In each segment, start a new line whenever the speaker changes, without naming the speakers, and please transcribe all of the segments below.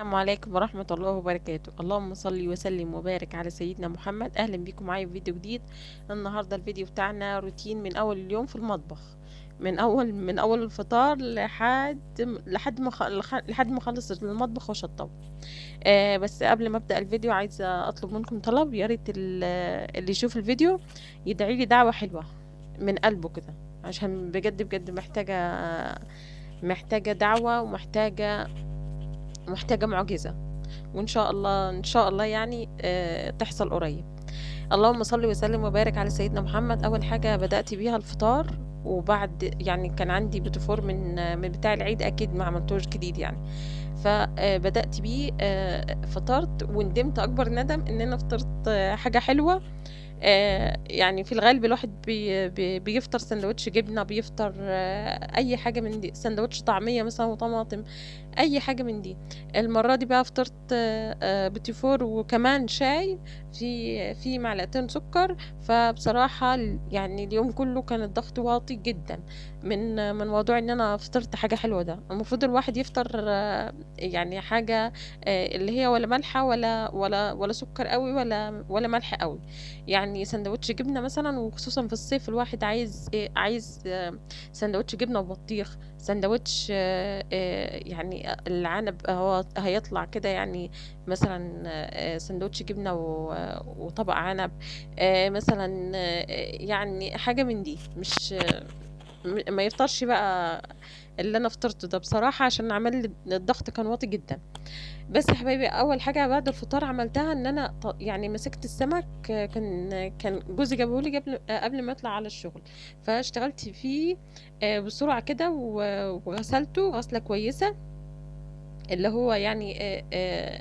السلام عليكم ورحمة الله وبركاته. اللهم صل وسلم وبارك على سيدنا محمد. أهلا بكم معايا في فيديو جديد. النهاردة الفيديو بتاعنا روتين من أول اليوم في المطبخ، من أول الفطار لحد ما أخلص المطبخ وأشطب. بس قبل ما أبدأ الفيديو عايزة أطلب منكم طلب، يا ريت اللي يشوف الفيديو يدعي لي دعوة حلوة من قلبه كده، عشان بجد بجد محتاجة دعوة، ومحتاجة معجزة، وان شاء الله ان شاء الله يعني تحصل قريب. اللهم صل وسلم وبارك على سيدنا محمد. اول حاجه بدات بيها الفطار، وبعد يعني كان عندي بيتفور من بتاع العيد، اكيد ما عملتوش جديد يعني. فبدات بيه، فطرت وندمت اكبر ندم ان انا فطرت حاجه حلوه. يعني في الغالب الواحد بيفطر سندوتش جبنه، بيفطر اي حاجه من دي، سندوتش طعميه مثلا وطماطم، اي حاجه من دي. المره دي بقى فطرت بيتي فور وكمان شاي، في معلقتين سكر. فبصراحه يعني اليوم كله كان الضغط واطي جدا من موضوع ان انا فطرت حاجه حلوه. ده المفروض الواحد يفطر يعني حاجه اللي هي ولا مالحه ولا سكر قوي ولا ملح قوي. يعني سندوتش جبنه مثلا، وخصوصا في الصيف الواحد عايز ايه، عايز سندوتش جبنه وبطيخ، سندوتش يعني العنب هو هيطلع كده يعني. مثلا سندوتش جبنة وطبق عنب، مثلا يعني حاجة من دي، مش ما يفطرش بقى اللي انا فطرته ده بصراحة، عشان عمل لي الضغط كان واطي جدا. بس يا حبايبي، اول حاجة بعد الفطار عملتها ان انا يعني مسكت السمك. كان جوزي جابهولي قبل ما يطلع على الشغل، فاشتغلت فيه بسرعة كده، وغسلته غسلة كويسة. اللي هو يعني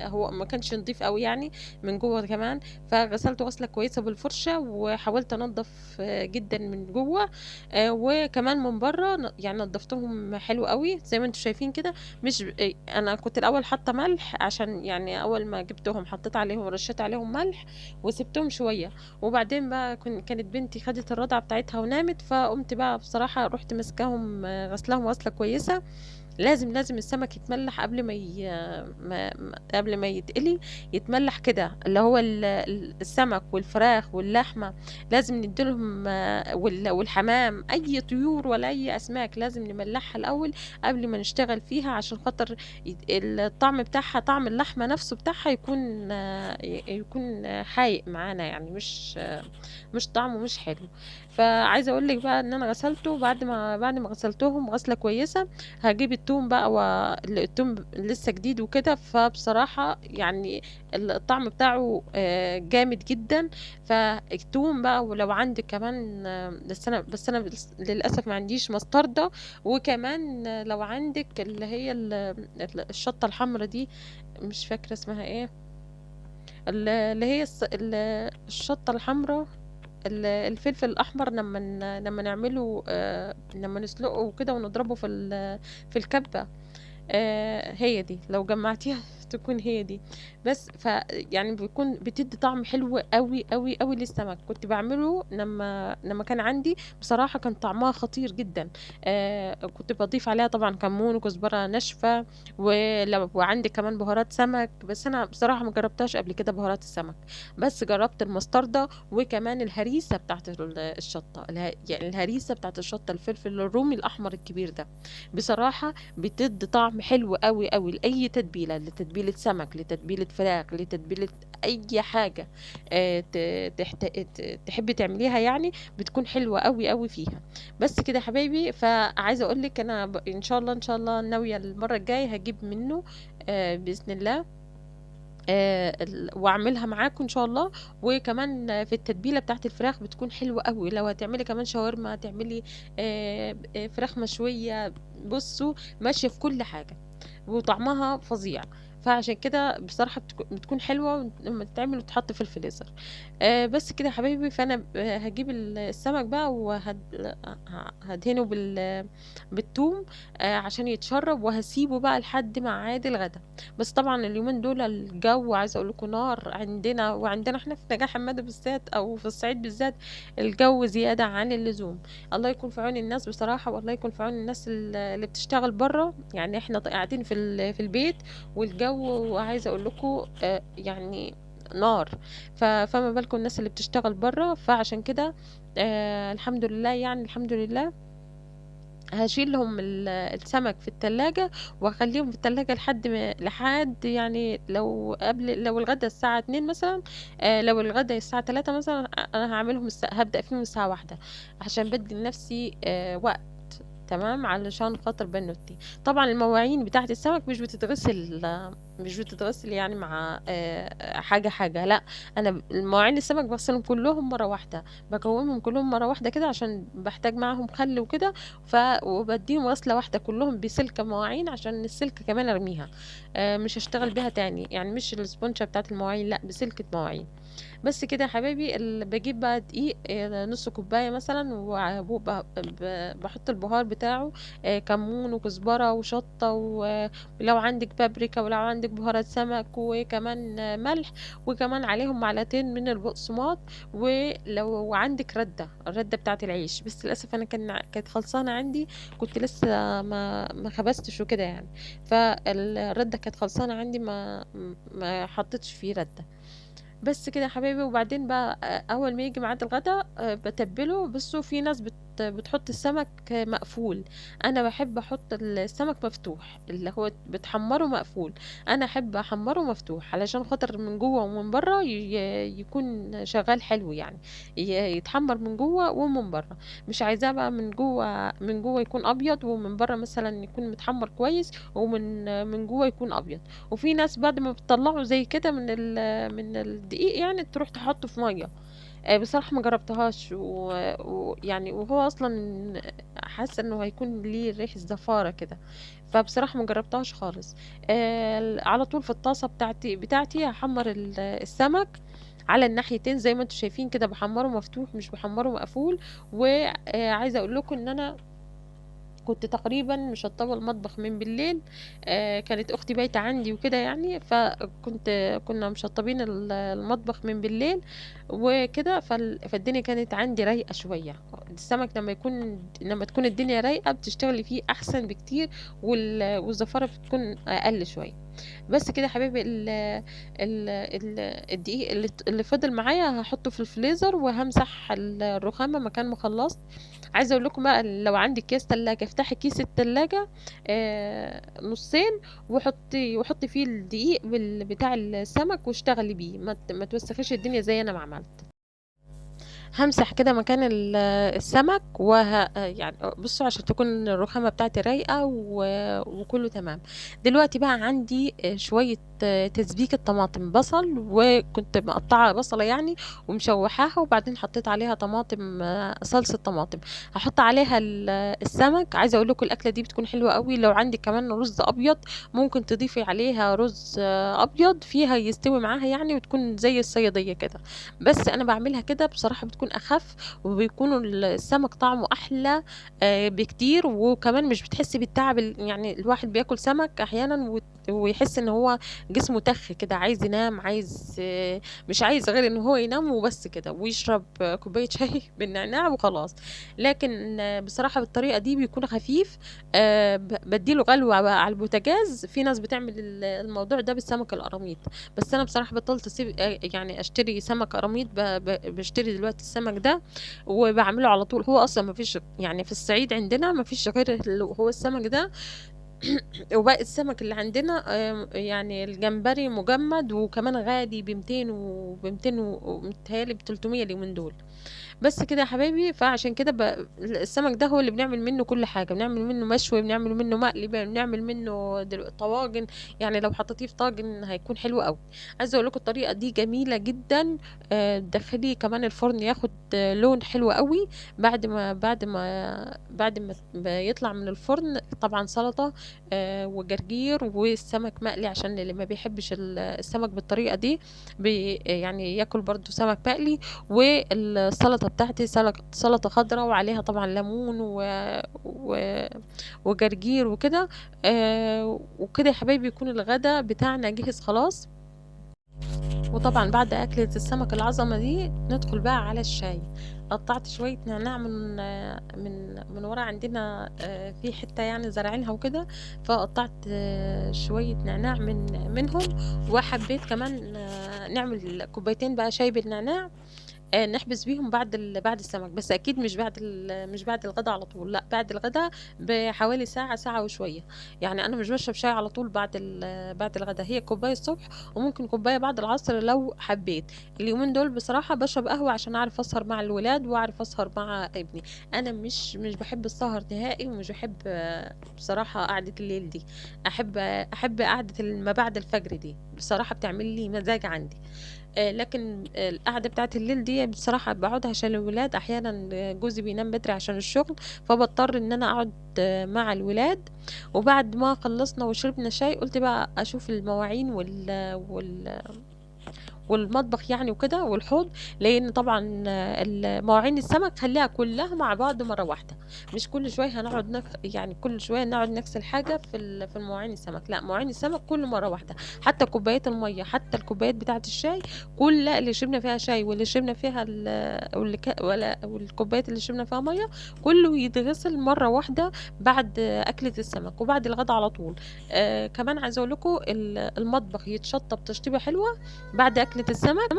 هو ما كانش نضيف قوي يعني من جوه كمان. فغسلته غسله كويسه بالفرشه، وحاولت انضف جدا من جوه، وكمان من بره يعني نضفتهم حلو قوي زي ما انتم شايفين كده. مش انا كنت الاول حاطه ملح، عشان يعني اول ما جبتهم حطيت عليهم، رشيت عليهم ملح وسبتهم شويه. وبعدين بقى كانت بنتي خدت الرضعه بتاعتها ونامت، فقمت بقى بصراحه رحت ماسكاهم غسلهم غسله كويسه. لازم السمك يتملح قبل ما يتقلي. يتملح كده، اللي هو السمك والفراخ واللحمة لازم نديلهم، والحمام، أي طيور ولا أي أسماك لازم نملحها الأول قبل ما نشتغل فيها، عشان خاطر الطعم بتاعها، طعم اللحمة نفسه بتاعها يكون حايق معانا، يعني مش طعمه مش حلو. فعايزة أقول لك بقى إن أنا غسلته، بعد ما غسلتهم غسلة كويسة، هجيب التوم بقى، والتوم لسه جديد وكده، فبصراحة يعني الطعم بتاعه جامد جدا. فالتوم بقى، ولو عندك كمان بس انا للاسف ما عنديش مستردة. وكمان لو عندك اللي هي الشطة الحمراء دي، مش فاكرة اسمها ايه، اللي هي الشطة الحمراء، الفلفل الأحمر، لما نعمله لما نسلقه وكده ونضربه في الكبة. هي دي لو جمعتيها تكون هي دي. بس يعني بتدي طعم حلو قوي قوي قوي للسمك. كنت بعمله لما كان عندي، بصراحة كان طعمها خطير جدا. كنت بضيف عليها طبعا كمون وكزبرة ناشفة، وعندي كمان بهارات سمك، بس انا بصراحة ما جربتهاش قبل كده بهارات السمك. بس جربت المستردة، وكمان الهريسة بتاعت الشطة، يعني الهريسة بتاعت الشطة، الفلفل الرومي الأحمر الكبير ده. بصراحة بتدي طعم حلو قوي قوي لأي تتبيلة، لتتبيلة سمك، لتتبيلة فراخ، لتتبيلة أي حاجة تحبي تعمليها يعني، بتكون حلوة قوي قوي فيها. بس كده يا حبايبي، فعايزة أقول لك أنا إن شاء الله ناوية المرة الجاية هجيب منه بإذن الله، واعملها معاكم ان شاء الله. وكمان في التتبيله بتاعت الفراخ بتكون حلوه قوي. لو هتعملي كمان شاورما، تعملي فراخ مشويه، بصوا ماشيه في كل حاجه، وطعمها فظيع. فعشان كده بصراحة بتكون حلوة لما تتعمل وتحط في الفريزر. بس كده يا حبايبي، فأنا هجيب السمك بقى وهدهنه بالثوم عشان يتشرب، وهسيبه بقى لحد ميعاد الغدا. بس طبعا اليومين دول الجو، عايزه اقول لكم نار وعندنا احنا في نجاح حماده بالذات، او في الصعيد بالذات، الجو زياده عن اللزوم. الله يكون في عون الناس بصراحه، والله يكون في عون الناس اللي بتشتغل بره. يعني احنا قاعدين في البيت، والجو الجو عايزة أقول لكم يعني نار. فما بالكم الناس اللي بتشتغل برّه، فعشان كده الحمد لله يعني الحمد لله هاشيل لهم السمك في التلاجة، وهاخلّيهم في التلاجة لحد يعني لو الغدا الساعة 14:00 مثلًا، لو الغدا الساعة 15:00 مثلًا، أنا هاعملهم هابدأ فيهم الساعة 13:00 عشان بادّي لنفسي وقت، تمام، علشان خاطر بنوتي. طبعًا المواعين بتاعة السمك مش بتتغسل يعني مع حاجة، لأ، أنا المواعين السمك باغسلهم كلّهم مرّة واحدة، باكوّمهم كلّهم مرّة واحدة كده عشان باحتاج معاهم خَل وكده، وبادّيهم غسلة واحدة كلّهم بسلكة مواعين عشان السلكة كمان أرميها، مش هاشتغل بيها تاني، يعني مش الإسبونشة بتاعة المواعين لأ، بسلكة مواعين. بس كده يا حبايبي باجيب بقى دقيق نُص كوباية مثلًا، وب ب باحط البهار بتاعه، كمون وكزبرة وشطة، ولو عندِك بابريكا، ولو عندِك بهارات سمك، وكمان ملح، وكمان عليهم معلقتين من البقسماط، ولو عندِك الردة بتاعة العيش، بس للأسف أنا كانت خلصانة عندي، كنت لسه ما خبزتش وكده يعني، الردة كانت خلصانة عندي، ما حطيتش فيه ردة. بس كده يا حبايبي، وبعدين بقى أول ما ييجي ميعاد الغدا باتبّله. بُصّوا، في ناس بتحط السمك مقفول، أنا باحب أحط السمك مفتوح، اللي هو بتحمّره مقفول، أنا أحب أحمّره مفتوح علشان خاطر من جوّه ومن برّه يكون شغّال حلو يعني، يتحمّر من جوّه ومن برّه، مش عايزاه بقى من جوّه يكون أبيض، ومن برّه مثلًا يكون متحمّر كويس، من جوّه يكون أبيض. وفي ناس بعد ما بتطلّعه زي كده من الدقيق يعني تروح تحطّه في مَيّة. بصراحة ما جرّبتهاش، ويعني وهو أصلًا حاسّة إنه هيكون ليه ريحة زفارة كده، فبصراحة ما جرّبتهاش خالص. على طول في الطاسة بتاعتي هاحمّر السمك على الناحيتين زي ما أنتم شايفين كده، باحمّره مفتوح مش باحمّره مقفول. عايزة أقول لكم إن أنا كنت تقريبًا مشطّبة المطبخ من بالليل، كانت أختي بايتة عندي وكده يعني، كنا مشطّبين المطبخ من بالليل وكده، فالدنيا كانت عندي رايقة شوية. السمك لمّا تكون الدنيا رايقة بتشتغلي فيه أحسن بكتير، والزفارة بتكون أقل شوية. بس كده يا حبايبي، ال الدقيق اللي فضل معايا هاحطّه في الفريزر، وهامسح الرخامة مكان ما خلّصت. عايزة أقول لكم بقى، لو عندِك أكياس تلاجة، افتحي كيس التلاجة نُصّين، وحطّي فيه الدقيق بتاع السمك واشتغلي بيه، ما توسخيش الدنيا زي أنا ما عملت. هامسح كده مكان السمك، يعني بُصّوا عشان تكون الرخامة بتاعتي رايقة وكلّه تمام. دلوقتي بقى عندي شوية تسبيكة طماطم، بصل، وكنت مقطّعة بصلة يعني ومشوّحاها، وبعدين حطّيت عليها طماطم، صلصة طماطم، هاحط عليها السمك. عايزة أقول لكم الأكلة دي بتكون حلوة أوي، لو عندِك كمان رُز أبيض ممكن تضيفي عليها رُز أبيض فيها يستوي معاها يعني، وتكون زي الصيادية كده. بس أنا باعملها كده بصراحة بتكون أخف، وبيكون السمك طعمه أحلى بكتير، وكمان مش بتحسّي بالتعب، يعني الواحد بياكل سمك أحيانًا ويحس إن هو جسمه تَخ كده، عايز ينام، مش عايز غير إن هو ينام وبس كده، ويشرب كوباية شاي بالنعناع وخلاص. لكن بصراحة بالطريقة دي بيكون خفيف. بادّي له غلوة بقى على البوتاجاز. في ناس بتعمل الموضوع ده بالسمك القراميط، بس أنا بصراحة بطّلت أسيب يعني أشتري سمك قراميط، ب ب باشتري دلوقتي السمك ده وباعمله على طول. هو أصلًا ما فيش يعني في الصعيد عندنا ما فيش غير هو السمك ده. وباقي السمك اللي عندنا يعني الجمبري مجمد، وكمان غالي ب200 وب200 متهيأ لي ب300 اليومين دول. بس كده يا حبايبي، فعشان كده السمك ده هو اللي بنعمل منه كل حاجة، بنعمل منه مشوي، بنعمل منه مقلي، بنعمل منه طواجن، يعني لو حطيتيه في طاجن هيكون حلو أوي. عايزة أقول لكم الطريقة دي جميلة جدًا، تدخّليه كمان الفرن ياخد لون حلو أوي، بعد ما يطلع من الفرن، طبعًا سلطة وجرجير وسمك مقلي، عشان اللي ما بيحبش السمك بالطريقة دي يعني ياكل برضه سمك مقلي. والسلطة بتاعتي سلطة خضرا، وعليها طبعًا ليمون و وجرجير وكده. وكده يا حبايبي يكون الغدا بتاعنا جِهِز خلاص. وطبعًا بعد أكلة السمك العظمة دي ندخل بقى على الشاي. قطّعت شوية نعناع من ورا عندنا في حتّة يعني زارعينها وكده، فقطّعت شوية نعناع منهم، وحبيت كمان نعمل كوبايتين بقى شاي بالنعناع نحبس بيهم بعد السمك، بس أكيد مش بعد الغدا على طول، لأ بعد الغدا بحوالي ساعة، ساعة وشوية. يعني أنا مش باشرب شاي على طول بعد الغدا، هي كوباية الصبح وممكن كوباية بعد العصر لو حبيت. اليومين دول بصراحة باشرب قهوة عشان أعرف أسهر مع الولاد وأعرف أسهر مع ابني. أنا مش باحب السهر نهائي، ومش باحب بصراحة قعدة الليل دي. أحب قعدة ما بعد الفجر دي، بصراحة بتعمل لي مزاج عندي. لكن القعدة بتاعة الليل دي بصراحة باقعدها عشان الولاد، أحيانًا جوزي بينام بدري عشان الشغل، فباضطر إن أنا أقعد مع الولاد. وبعد ما خلّصنا وشربنا شاي، قُلت بقى أشوف المواعين والمطبخ يعني وكده والحوض، لإن طبعًا مواعين السمك خلّيها كلّها مع بعض مرّة واحدة، مش كل شوية هنقعد يعني كل شوية نقعد نغسل حاجة في المواعين السمك، لأ مواعين السمك كلّه مرّة واحدة. حتى كوبايات المَيّة، حتى الكوبايات بتاعة الشاي، كل اللي شربنا فيها شاي واللي شربنا فيها واللي ولا والكوبايات اللي شربنا فيها مَيّة، كلّه يتغسل مرّة واحدة بعد أكلة السمك وبعد الغدا على طول. كمان عايزة أقول لكم المطبخ يتشطّب تشطيبة حلوة بعد أكلة السمك.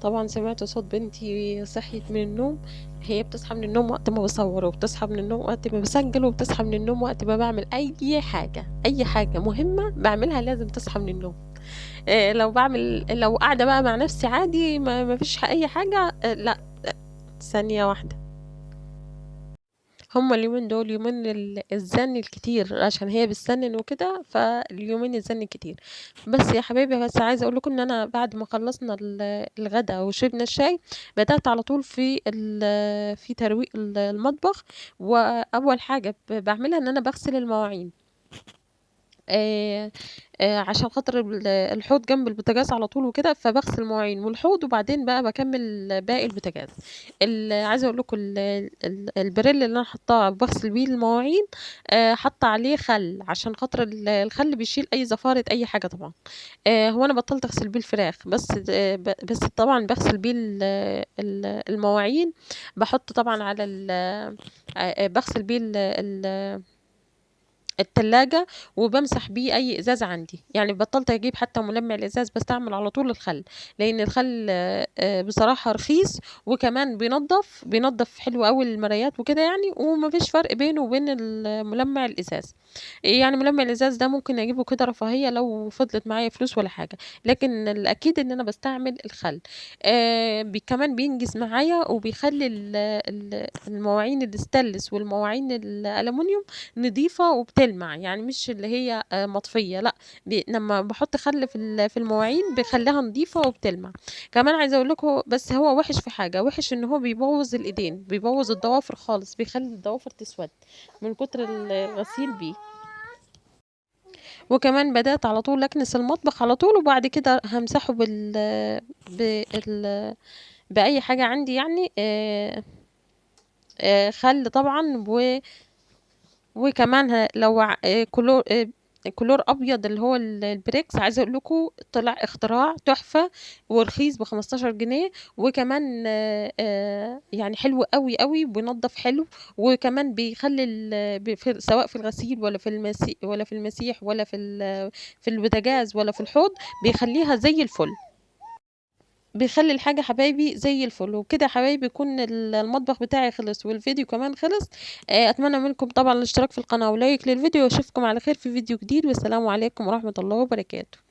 طبعًا سمعت صوت بنتي صحيت من النوم، هي بتصحى من النوم وقت ما باصوّر، وبتصحى من النوم وقت ما باسجّل، وبتصحى من النوم وقت ما باعمل أي حاجة مهمة باعملها لازم تصحى من النوم. لو قاعدة بقى مع نفسي عادي ما فيش أي حاجة لأ، ثانية واحدة. هُم اليومين دول يومين الزن الكتير، عشان هي بتسنن وكده، فاليومين الزن الكتير. بس يا حبايبي، بس عايزة أقول لكم إن أنا بعد ما خلّصنا الغدا وشربنا الشاي، بدأت على طول في ترويق المطبخ. وأول حاجة باعملها إن أنا باغسل المواعين. آآ عشان خاطر الحوض جنب البوتاجاز على طول وكده، فباغسل المواعين والحوض، وبعدين بقى باكمّل باقي البوتاجاز. عايزة أقول لكم البريل اللي أنا حاطاه باغسل بيه المواعين، حاطة عليه خَل، عشان خاطر الخَل بيشيل أي زفارة أي حاجة طبعًا. هو أنا بطّلت أغسل بيه الفراخ، بس طبعًا باغسل بيه المواعين. باحُط طبعًا على باغسل بيه التلاجة، وبامسح بيه أي إزاز عندي. يعني بطّلت أجيب حتى ملمع الإزاز، باستعمل على طول الخَل، لإن الخَل بصراحة رخيص، وكمان بينضّف حلو أوي المرايات وكده يعني، وما فيش فرق بينه وبين ملمع الإزاز. يعني ملمع الإزاز ده ممكن أجيبه كده رفاهية لو فضلت معايا فلوس والّا حاجة، لكن الأكيد إن أنا باستعمل الخَل. كمان بينجز معايا، وبيخلّي المواعين الstainless والمواعين الألمونيوم نضيفة وبتلمع، يعني مش اللي هي مطفية، لأ، لمّا باحط خَل في المواعين بيخلّيها نضيفة وبتلمع. كمان عايزة أقول لكم، بس هو وِحِش في حاجة، وِحِش إن هو بيبوّظ الإيدين، بيبوّظ الضوافر خالص، بيخلّي الضوافر تسوَد من كتر الغسيل بيه. وكمان بدأت على طول أكنس المطبخ على طول، وبعد كده هامسحه بال بأي حاجة عندي يعني، خَل طبعًا، وكمان لو كلور أبيض اللي هو البريكس، عايزة أقول لكم طلع اختراع تحفة ورخيص ب15 جنيه. وكمان يعني حلو أوي، أوي، وبينضّف حلو، وكمان بيخلّي سواء في الغسيل ولا في المسيح ولا في البوتاجاز ولا في الحوض، بيخلّيها زي الفل. بيخلّي الحاجة حبايبي زي الفل. وبكده يا حبايبي يكون المطبخ بتاعي خلص، والفيديو كمان خلص. أتمنى منكم طبعًا الاشتراك في القناة ولايك للفيديو، واشوفكم على خير في فيديو جديد، والسلام عليكم ورحمة الله وبركاته.